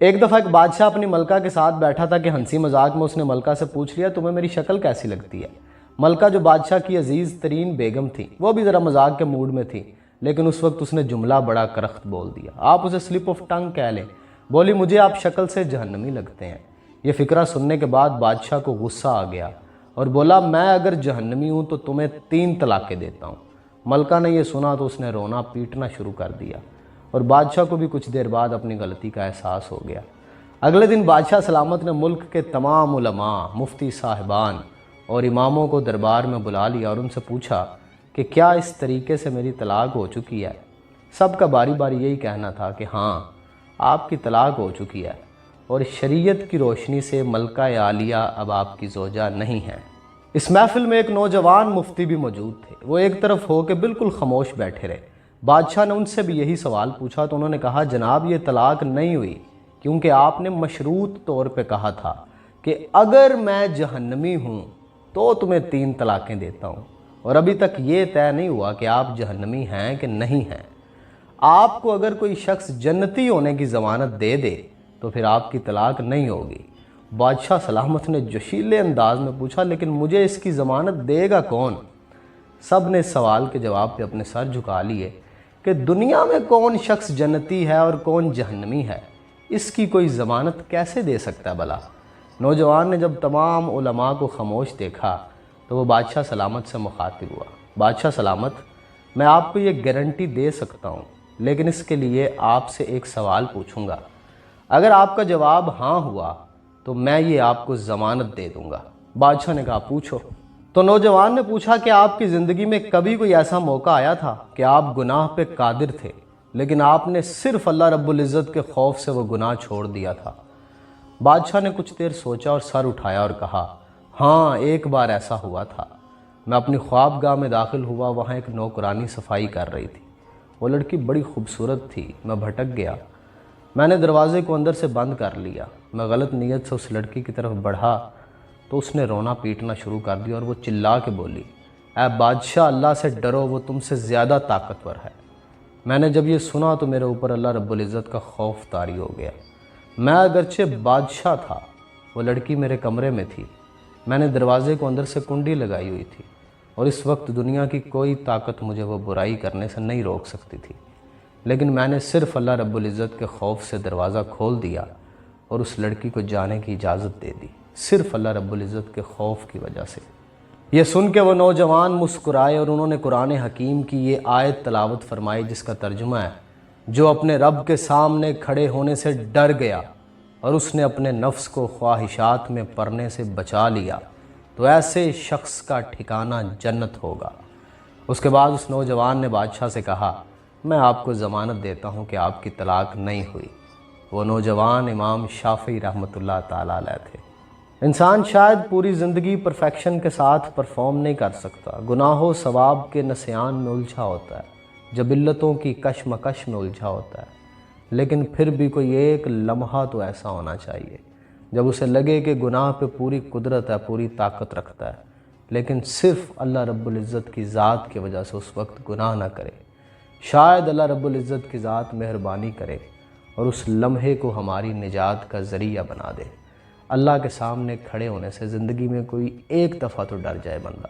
ایک دفعہ ایک بادشاہ اپنی ملکہ کے ساتھ بیٹھا تھا کہ ہنسی مذاق میں اس نے ملکہ سے پوچھ لیا تمہیں میری شکل کیسی لگتی ہے۔ ملکہ جو بادشاہ کی عزیز ترین بیگم تھی وہ بھی ذرا مذاق کے موڈ میں تھی، لیکن اس وقت اس نے جملہ بڑا کرخت بول دیا، آپ اسے سلپ آف ٹنگ کہہ لیں۔ بولی مجھے آپ شکل سے جہنمی لگتے ہیں۔ یہ فقرہ سننے کے بعد بادشاہ کو غصہ آ گیا اور بولا میں اگر جہنمی ہوں تو تمہیں 3 طلاقیں دیتا ہوں۔ ملکہ نے یہ سنا تو اس نے رونا پیٹنا شروع کر دیا اور بادشاہ کو بھی کچھ دیر بعد اپنی غلطی کا احساس ہو گیا۔ اگلے دن بادشاہ سلامت نے ملک کے تمام علماء، مفتی صاحبان اور اماموں کو دربار میں بلا لیا اور ان سے پوچھا کہ کیا اس طریقے سے میری طلاق ہو چکی ہے؟ سب کا باری باری یہی کہنا تھا کہ ہاں آپ کی طلاق ہو چکی ہے اور شریعت کی روشنی سے ملکہ عالیہ اب آپ کی زوجہ نہیں ہے۔ اس محفل میں ایک نوجوان مفتی بھی موجود تھے۔ وہ ایک طرف ہو کے بالکل خاموش بیٹھے رہے۔ بادشاہ نے ان سے بھی یہی سوال پوچھا تو انہوں نے کہا جناب یہ طلاق نہیں ہوئی کیونکہ آپ نے مشروط طور پہ کہا تھا کہ اگر میں جہنمی ہوں تو تمہیں 3 طلاقیں دیتا ہوں، اور ابھی تک یہ طے نہیں ہوا کہ آپ جہنمی ہیں کہ نہیں ہیں۔ آپ کو اگر کوئی شخص جنتی ہونے کی ضمانت دے دے تو پھر آپ کی طلاق نہیں ہوگی۔ بادشاہ سلامت نے جوشیلے انداز میں پوچھا لیکن مجھے اس کی ضمانت دے گا کون؟ سب نے اس سوال کے جواب پہ اپنے سر جھکا لیے کہ دنیا میں کون شخص جنتی ہے اور کون جہنمی ہے، اس کی کوئی ضمانت کیسے دے سکتا ہے بھلا؟ نوجوان نے جب تمام علماء کو خاموش دیکھا تو وہ بادشاہ سلامت سے مخاطب ہوا، بادشاہ سلامت میں آپ کو یہ گارنٹی دے سکتا ہوں لیکن اس کے لیے آپ سے ایک سوال پوچھوں گا، اگر آپ کا جواب ہاں ہوا تو میں یہ آپ کو ضمانت دے دوں گا۔ بادشاہ نے کہا پوچھو۔ تو نوجوان نے پوچھا کہ آپ کی زندگی میں کبھی کوئی ایسا موقع آیا تھا کہ آپ گناہ پہ قادر تھے لیکن آپ نے صرف اللہ رب العزت کے خوف سے وہ گناہ چھوڑ دیا تھا؟ بادشاہ نے کچھ دیر سوچا اور سر اٹھایا اور کہا ہاں ایک بار ایسا ہوا تھا۔ میں اپنی خوابگاہ میں داخل ہوا، وہاں ایک نوکرانی صفائی کر رہی تھی۔ وہ لڑکی بڑی خوبصورت تھی، میں بھٹک گیا۔ میں نے دروازے کو اندر سے بند کر لیا۔ میں غلط نیت سے اس لڑکی کی طرف بڑھا تو اس نے رونا پیٹنا شروع کر دیا اور وہ چلا کے بولی اے بادشاہ اللہ سے ڈرو، وہ تم سے زیادہ طاقتور ہے۔ میں نے جب یہ سنا تو میرے اوپر اللہ رب العزت کا خوف طاری ہو گیا۔ میں اگرچہ بادشاہ تھا، وہ لڑکی میرے کمرے میں تھی، میں نے دروازے کو اندر سے کنڈی لگائی ہوئی تھی اور اس وقت دنیا کی کوئی طاقت مجھے وہ برائی کرنے سے نہیں روک سکتی تھی، لیکن میں نے صرف اللہ رب العزت کے خوف سے دروازہ کھول دیا اور اس لڑکی کو جانے کی اجازت دے دی، صرف اللہ رب العزت کے خوف کی وجہ سے۔ یہ سن کے وہ نوجوان مسکرائے اور انہوں نے قرآن حکیم کی یہ آیت تلاوت فرمائی جس کا ترجمہ ہے جو اپنے رب کے سامنے کھڑے ہونے سے ڈر گیا اور اس نے اپنے نفس کو خواہشات میں پڑنے سے بچا لیا تو ایسے شخص کا ٹھکانہ جنت ہوگا۔ اس کے بعد اس نوجوان نے بادشاہ سے کہا میں آپ کو ضمانت دیتا ہوں کہ آپ کی طلاق نہیں ہوئی۔ وہ نوجوان امام شافعی رحمۃ اللہ تعالیٰ علیہ تھے۔ انسان شاید پوری زندگی پرفیکشن کے ساتھ پرفارم نہیں کر سکتا، گناہ و ثواب کے نسیان میں الجھا ہوتا ہے، جبلتوں کی کشمکش میں الجھا ہوتا ہے، لیکن پھر بھی کوئی ایک لمحہ تو ایسا ہونا چاہیے جب اسے لگے کہ گناہ پہ پوری قدرت ہے، پوری طاقت رکھتا ہے، لیکن صرف اللہ رب العزت کی ذات کی وجہ سے اس وقت گناہ نہ کرے۔ شاید اللہ رب العزت کی ذات مہربانی کرے اور اس لمحے کو ہماری نجات کا ذریعہ بنا دے۔ اللہ کے سامنے کھڑے ہونے سے زندگی میں کوئی ایک دفعہ تو ڈر جائے بندہ۔